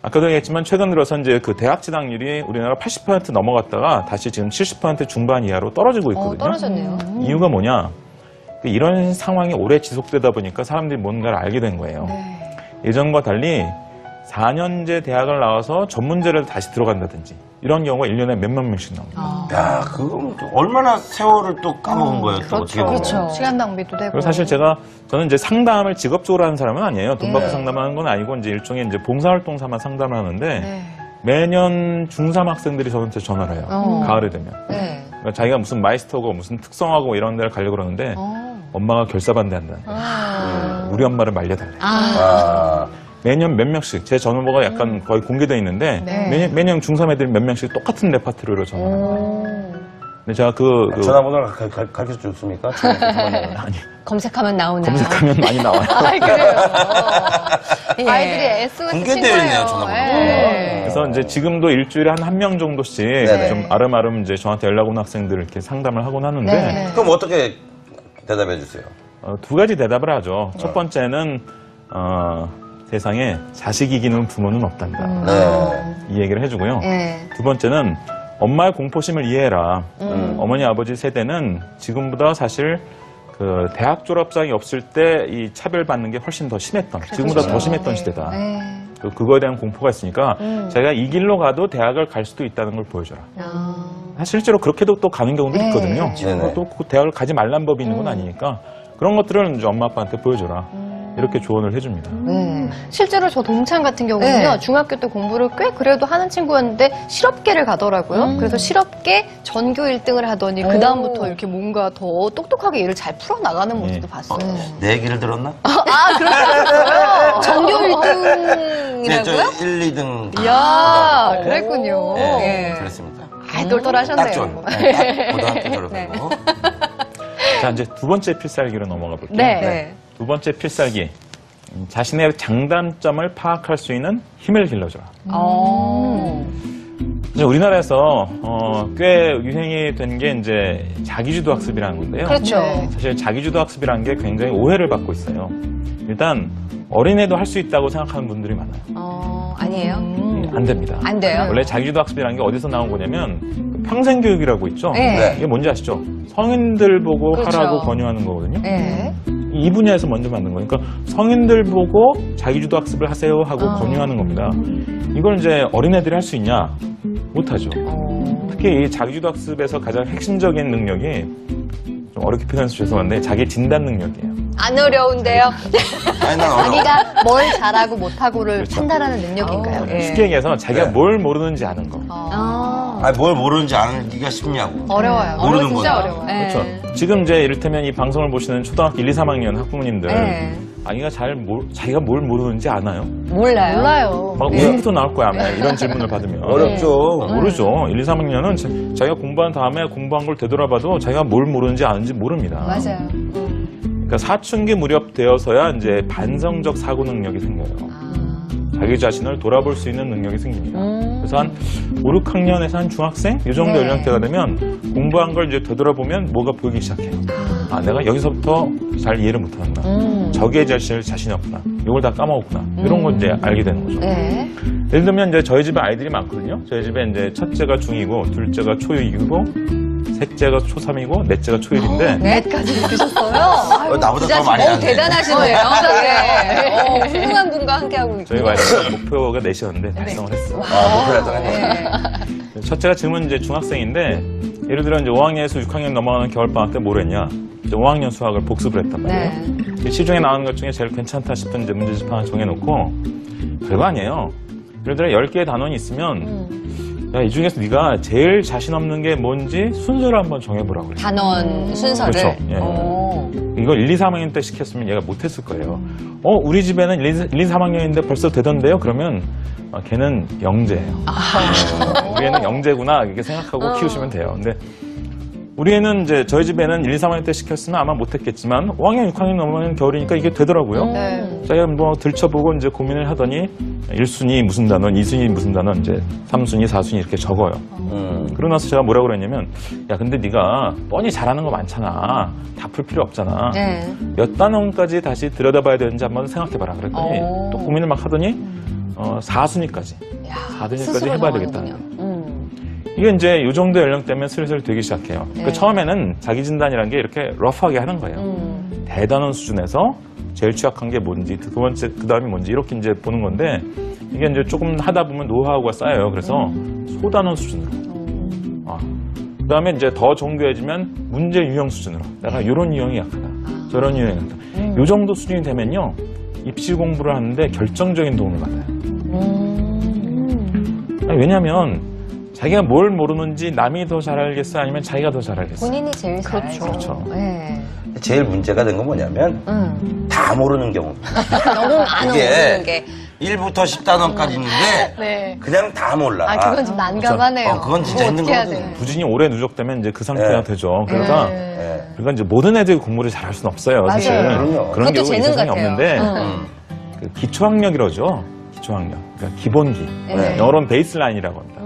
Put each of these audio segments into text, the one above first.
아까도 얘기했지만 최근 들어서 이제 그 대학 진학률이 우리나라 80% 넘어갔다가 다시 지금 70% 중반 이하로 떨어지고 있거든요. 떨어졌네요. 이유가 뭐냐? 이런 상황이 오래 지속되다 보니까 사람들이 뭔가를 알게 된 거예요. 예전과 달리 4년제 대학을 나와서 전문제를 다시 들어간다든지 이런 경우가 1년에 몇만 명씩 나옵니다. 야, 그건 얼마나 세월을 또 까먹은 거예요. 또 어떻게 보면. 그렇죠. 시간 낭비도 되고. 그리고 사실 저는 이제 상담을 직업적으로 하는 사람은 아니에요. 돈 받고 상담하는 건 아니고 이제 일종의 이제 봉사활동 삼아 상담을 하는데 매년 중3 학생들이 저한테 전화를 해요. 가을이 되면. 그러니까 자기가 무슨 마이스터고 무슨 특성화고 이런 데를 가려고 그러는데 엄마가 결사반대한다. 우리 엄마를 말려달래. 매년 몇 명씩 제 전화번호가 약간 거의 공개되어 있는데 매년 중3 애들이 몇 명씩 똑같은 레파토리로 전화를 해요. 근데 제가 전화번호를 가르쳐 줬습니까? 아니 검색하면 나오나요? 검색하면 많이 나와요. 그래요. 아이들이 SOS 공개되어 있네요, 전화번호. 그래서 이제 지금도 일주일에 한 명 정도씩 좀 아름아름 이제 저한테 연락 오는 학생들을 이렇게 상담을 하곤 하는데 그럼 어떻게 대답해 주세요? 두 가지 대답을 하죠. 첫 번째는 세상에 자식 이기는 부모는 없단다. 이 얘기를 해주고요. 두 번째는 엄마의 공포심을 이해해라. 어머니 아버지 세대는 지금보다 사실 그 대학 졸업장이 없을 때 이 차별받는 게 훨씬 더 심했던, 지금보다 더 심했던 시대다. 그거에 대한 공포가 있으니까 제가 이 길로 가도 대학을 갈 수도 있다는 걸 보여줘라. 실제로 그렇게도 또 가는 경우도 있거든요. 또 그 대학을 가지 말란 법이 있는 건 아니니까 그런 것들은 이제 엄마 아빠한테 보여줘라. 이렇게 조언을 해줍니다. 실제로 저 동창 같은 경우는요, 중학교 때 공부를 꽤 그래도 하는 친구였는데 실업계를 가더라고요. 그래서 실업계 전교 1등을 하더니 그다음부터 이렇게 뭔가 더 똑똑하게 일을 잘 풀어나가는 모습도 봤어요. 내 얘기를 들었나? 그렇게 하셨어요? 전교 1등이라고요? 네, 저 1, 2등. 이야, 그랬군요. 그렇습니다. 똘똘하셨네요. 딱 좋은. 딱 고등학교 졸업하고. 자, 이제 두 번째 필살기로 넘어가 볼게요. 두 번째 필살기, 자신의 장단점을 파악할 수 있는 힘을 길러줘라. 이제 우리나라에서 꽤 유행이 된 게 이제 자기주도 학습이라는 건데요. 그렇죠. 사실 자기주도 학습이라는 게 굉장히 오해를 받고 있어요. 일단 어린애도 할 수 있다고 생각하는 분들이 많아요. 아니에요? 안 됩니다. 안 돼요? 원래 자기주도 학습이라는 게 어디서 나온 거냐면 평생교육이라고 있죠. 이게 뭔지 아시죠? 성인들 보고 하라고 권유하는 거거든요. 이 분야에서 먼저 만든 거니까 성인들 보고 자기주도 학습을 하세요 하고 권유하는 겁니다. 이걸 이제 어린애들이 할 수 있냐? 못하죠. 특히 이 자기주도 학습에서 가장 핵심적인 능력이 좀 어렵게 표현해서 죄송한데 자기 진단 능력이에요. 안 어려운데요? 아니, 난 어려워. 자기가 뭘 잘하고 못하고를 판단하는 능력인가요? 쉽게 얘기해서 자기가 뭘 모르는지 아는 거. 아니, 뭘 모르는지 아는 네가 쉽냐고. 어려워요. 모르는 진짜 거죠. 어려워요. 그렇죠. 지금 이제 이를테면 이 방송을 보시는 초등학교 1, 2, 3학년 학부모님들 아기가 자기가 뭘 모르는지 아나요? 몰라요. 막 웃음부터 나올 거야 아마 이런 질문을 받으면. 어렵죠. 모르죠. 1, 2, 3학년은 자기가 공부한 다음에 공부한 걸 되돌아봐도 자기가 뭘 모르는지 아는지 모릅니다. 맞아요. 그러니까 사춘기 무렵 되어서야 이제 반성적 사고 능력이 생겨요. 자기 자신을 돌아볼 수 있는 능력이 생깁니다. 그래서 한 5, 6학년에서 한 중학생? 이 정도 연령대가 되면 공부한 걸 이제 되돌아보면 뭐가 보이기 시작해요. 내가 여기서부터 잘 이해를 못하는구나. 저기에 자신이 없구나. 이걸 다 까먹었구나. 이런 걸 이제 알게 되는 거죠. 예를 들면 이제 저희 집에 아이들이 많거든요. 저희 집에 이제 첫째가 중2고, 둘째가 초6이고, 셋째가 초3이고, 넷째가 초1인데. 넷까지 드셨어요? 나보다 더 많이 하네. 대단하시네요. 훌륭한 분과 함께하고 있고. 저희가 목표가 넷이었는데 달성을 했어요. 목표를 달성했네. 첫째가 지금은 이제 중학생인데, 예를 들어 이제 5학년에서 6학년 넘어가는 겨울방학 때 뭘 했냐? 이제 5학년 수학을 복습을 했단 말이에요. 시중에 나오는 것 중에 제일 괜찮다 싶은 이제 문제집 하나 정해놓고, 별거 아니에요. 예를 들어 10개의 단원이 있으면, 야, 이 중에서 네가 제일 자신 없는 게 뭔지 순서를 한번 정해보라고 그래요. 단원 순서를. 그렇죠. 이걸 1, 2, 3학년 때 시켰으면 얘가 못했을 거예요. 우리 집에는 1, 2, 3학년인데 벌써 되던데요? 그러면 걔는 영재예요. 우리 애는 영재구나 이렇게 생각하고 키우시면 돼요. 근데 우리 애는 이제 저희 집에는 1, 2, 3학년 때 시켰으면 아마 못했겠지만 5학년, 6학년 넘어가는 겨울이니까 이게 되더라고요. 제가 뭐 들춰보고 이제 고민을 하더니 1순위 무슨 단원, 2순위 무슨 단원, 이제 3순위, 4순위 이렇게 적어요. 그러고 나서 제가 뭐라고 그랬냐면, 야, 근데 네가 뻔히 잘하는 거 많잖아. 다 풀 필요 없잖아. 몇 단원까지 다시 들여다봐야 되는지 한번 생각해봐라. 그랬더니 또 고민을 막 하더니 4순위까지. 야, 4순위까지 스스로 해봐야 정하는군요. 되겠다. 이게 이제 이 정도 연령대면 슬슬 되기 시작해요. 그러니까 처음에는 자기 진단이라는 게 이렇게 러프하게 하는 거예요. 대단원 수준에서 제일 취약한 게 뭔지, 두 번째, 그 다음이 뭔지 이렇게 이제 보는 건데 이게 이제 조금 하다 보면 노하우가 쌓여요. 그래서 소단원 수준으로. 그 다음에 이제 더 정교해지면 문제 유형 수준으로. 내가 이런 유형이 약하다. 저런 유형이 약하다. 이 정도 수준이 되면요. 입시 공부를 하는데 결정적인 도움을 받아요. 아니, 왜냐하면 자기가 뭘 모르는지 남이 더 잘 알겠어 아니면 자기가 더 잘 알겠어. 본인이 제일 잘 알죠. 그렇죠. 네. 제일 문제가 된 건 뭐냐면 다 모르는 경우. 너무 많아 모르는 게. 1부터 10단원까지 있는데 네. 그냥 다 몰라. 아, 그건 좀 난감하네요. 그건 진짜 그거 힘든 어떻게 해야 거거든요. 돼요? 부진이 오래 누적되면 이제 그 상태가 네. 되죠. 그러니까 네. 그러니까 이제 모든 애들이 공부를 잘할 수는 없어요. 사실 그럼요. 그런 그것도 경우가 이 재능 세상에 같아요. 없는데 그 기초학력이라죠. 기초학력, 그러니까 기본기. 네. 영어로는 베이스라인이라고 합니다.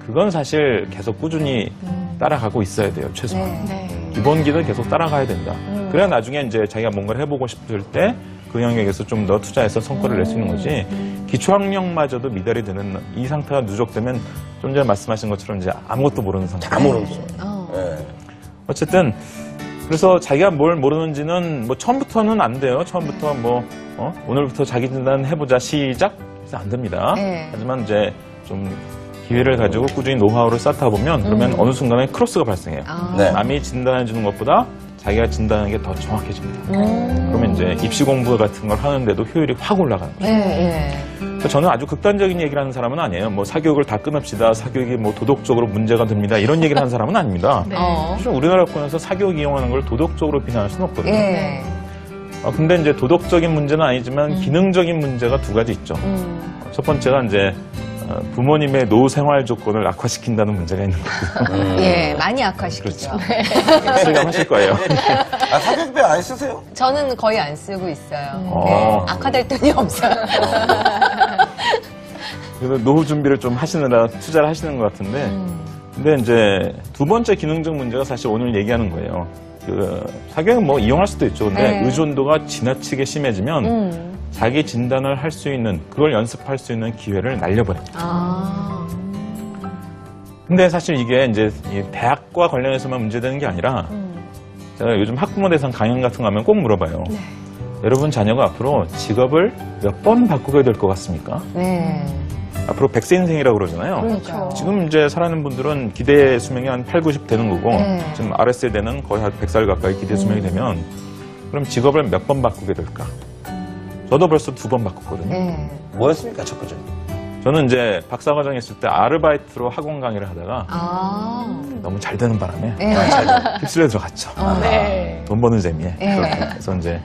그건 사실 계속 꾸준히 따라가고 있어야 돼요. 최소한 네. 기본기는 계속 따라가야 된다. 그래야 나중에 이제 자기가 뭔가를 해보고 싶을 때 그 영역에서 좀 더 투자해서 성과를 낼 수 있는 거지. 기초학력마저도 미달이 되는 이 상태가 누적되면 좀 전에 말씀하신 것처럼 이제 아무것도 모르는 상태. 다 모르는 거죠. 네. 어쨌든 그래서 자기가 뭘 모르는지는 뭐 처음부터는 안 돼요. 처음부터 뭐 오늘부터 자기 진단 해보자 시작 해서 안 됩니다. 네. 하지만 이제 좀 기회를 가지고 꾸준히 노하우를 쌓다 보면 그러면 어느 순간에 크로스가 발생해요. 네. 남이 진단해 주는 것보다 자기가 진단하는 게 더 정확해집니다. 그러면 이제 입시 공부 같은 걸 하는데도 효율이 확 올라가는 거죠. 그러니까 저는 아주 극단적인 얘기를 하는 사람은 아니에요. 뭐 사교육을 다 끊읍시다. 사교육이 뭐 도덕적으로 문제가 됩니다. 이런 얘기를 하는 사람은 아닙니다. 사실 우리나라 권에서 사교육 이용하는 걸 도덕적으로 비난할 수는 없거든요. 근데 이제 도덕적인 문제는 아니지만 기능적인 문제가 두 가지 있죠. 첫 번째가 이제 부모님의 노후 생활 조건을 악화시킨다는 문제가 있는 거고요. 예, 많이 악화시키죠. 실감하실 거예요. 아, 사교육비 안 쓰세요? 저는 거의 안 쓰고 있어요. 어. 네, 악화될 돈이 없어요. 그래서 노후 준비를 좀 하시느라 투자를 하시는 것 같은데, 근데 이제 두 번째 기능적 문제가 사실 오늘 얘기하는 거예요. 그 사교육은 뭐 이용할 수도 있죠. 근데 네. 의존도가 지나치게 심해지면 자기 진단을 할 수 있는, 그걸 연습할 수 있는 기회를 날려버립니다. 근데 사실 이게 이제 이 대학과 관련해서만 문제되는 게 아니라 제가 요즘 학부모 대상 강연 같은 거 하면 꼭 물어봐요. 여러분 자녀가 앞으로 직업을 몇 번 바꾸게 될 것 같습니까? 네. 앞으로 100세 인생이라고 그러잖아요. 그러니까요. 지금 이제 살아있는 분들은 기대 수명이 한 8, 90 되는 거고 지금 아랫세대는 거의 한 100살 가까이 기대 수명이 되면 그럼 직업을 몇 번 바꾸게 될까? 저도 벌써 2번 바꿨거든요. 뭐였습니까, 첫 번째? 저는 이제 박사과정 했을 때 아르바이트로 학원 강의를 하다가 아. 너무 잘 되는 바람에 네. 휩쓸려 들어갔죠. 네. 돈 버는 재미에. 네. 그래서 이제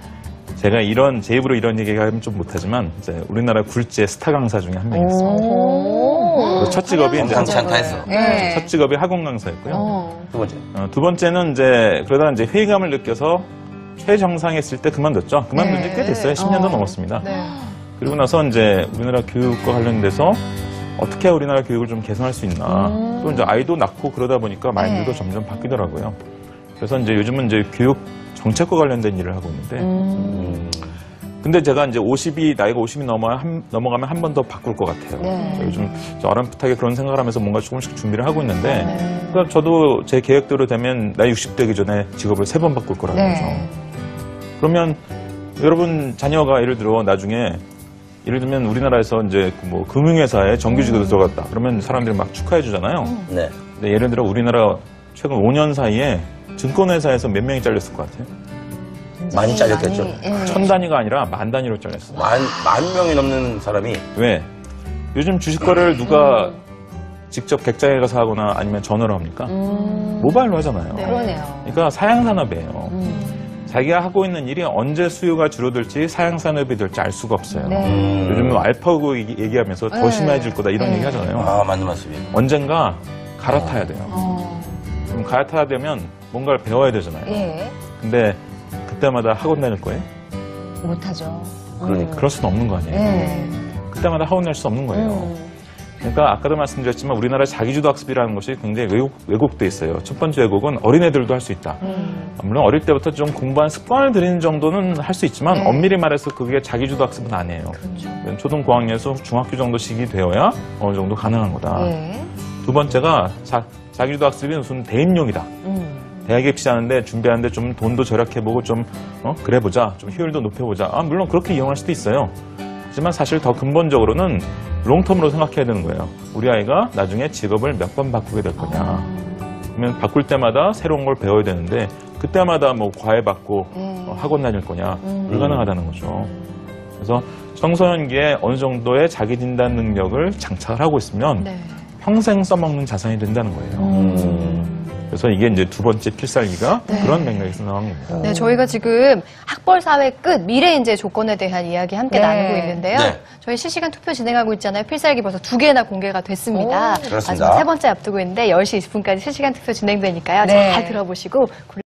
제가 제 입으로 이런 얘기하면 좀 못하지만 이제 우리나라 굴지의 스타 강사 중에 한 명이었습니다. 그래서 첫 직업이 이제 범상치 않다 했어. 네. 첫 직업이 학원 강사였고요. 두 번째. 두 번째는 이제 그러다 이제 회의감을 느껴서 최정상했을 때 그만뒀죠. 그만둔 지 꽤 됐어요. 10년도 넘었습니다. 네. 그리고 나서 이제 우리나라 교육과 관련돼서 어떻게 우리나라 교육을 좀 개선할 수 있나. 또 이제 아이도 낳고 그러다 보니까 마인드도 점점 바뀌더라고요. 그래서 이제 요즘은 이제 교육 정책과 관련된 일을 하고 있는데. 근데 제가 이제 나이가 50이 넘어가면 한 번 더 바꿀 것 같아요. 네. 요즘 좀 어렴풋하게 그런 생각을 하면서 뭔가 조금씩 준비를 하고 있는데. 그러니까 저도 제 계획대로 되면 나이 60 되기 전에 직업을 3번 바꿀 거라고 네. 하죠. 그러면 여러분 자녀가 예를 들어 나중에 예를 들면 우리나라에서 이제 뭐 금융회사에 정규직으로 들어갔다. 그러면 사람들이 막 축하해 주잖아요. 네. 근데 예를 들어 우리나라 최근 5년 사이에 증권회사에서 몇 명이 잘렸을 것 같아요? 많이 잘렸겠죠. 예. 1000 단위가 아니라 만 단위로 잘렸어요. 만 명이 넘는 사람이 왜? 요즘 주식 거래를 누가 직접 객장에 가서 하거나 아니면 전화로 합니까? 모바일로 하잖아요. 그러네요. 그러니까 사양산업이에요. 자기가 하고 있는 일이 언제 수요가 줄어들지 사양산업이 될지 알 수가 없어요. 요즘은 알파고 얘기하면서 더 심해질 거다 이런 얘기 하잖아요. 아, 맞는 말씀이에요. 언젠가 갈아타야 돼요. 그럼 갈아타야 되면 뭔가를 배워야 되잖아요. 예. 근데 그때마다 학원 다닐 거예요? 못하죠. 그러니까. 그럴 수는 없는 거 아니에요. 예. 그때마다 학원 다닐 수 없는 거예요. 그러니까 아까도 말씀드렸지만 우리나라 자기주도 학습이라는 것이 굉장히 왜곡돼 있어요. 첫 번째 왜곡은 어린애들도 할 수 있다. 물론 어릴 때부터 좀 공부하는 습관을 들이는 정도는 할 수 있지만 엄밀히 말해서 그게 자기주도 학습은 아니에요. 그렇죠. 초등 고학년에서 중학교 정도 시기 되어야 어느 정도 가능한 거다. 두 번째가 자기주도 학습이 무슨 대입용이다. 대학 입시하는데 준비하는데 좀 돈도 절약해보고 좀 그래보자. 좀 효율도 높여보자. 물론 그렇게 이용할 수도 있어요. 하지만 사실 더 근본적으로는 롱텀으로 생각해야 되는 거예요. 우리 아이가 나중에 직업을 몇 번 바꾸게 될 거냐. 그러면 바꿀 때마다 새로운 걸 배워야 되는데 그때마다 뭐 과외 받고 학원 다닐 거냐. 불가능하다는 거죠. 그래서 청소년기에 어느 정도의 자기 진단 능력을 장착을 하고 있으면 평생 써먹는 자산이 된다는 거예요. 그래서 이게 이제 두 번째 필살기가 그런 맥락에서 나온 겁니다. 네, 저희가 지금 학벌 사회 끝 미래 인재 조건에 대한 이야기 함께 나누고 있는데요. 저희 실시간 투표 진행하고 있잖아요. 필살기 벌써 2개나 공개가 됐습니다. 그렇습니다. 마지막 3번째 앞두고 있는데 10시 20분까지 실시간 투표 진행되니까요. 잘 들어보시고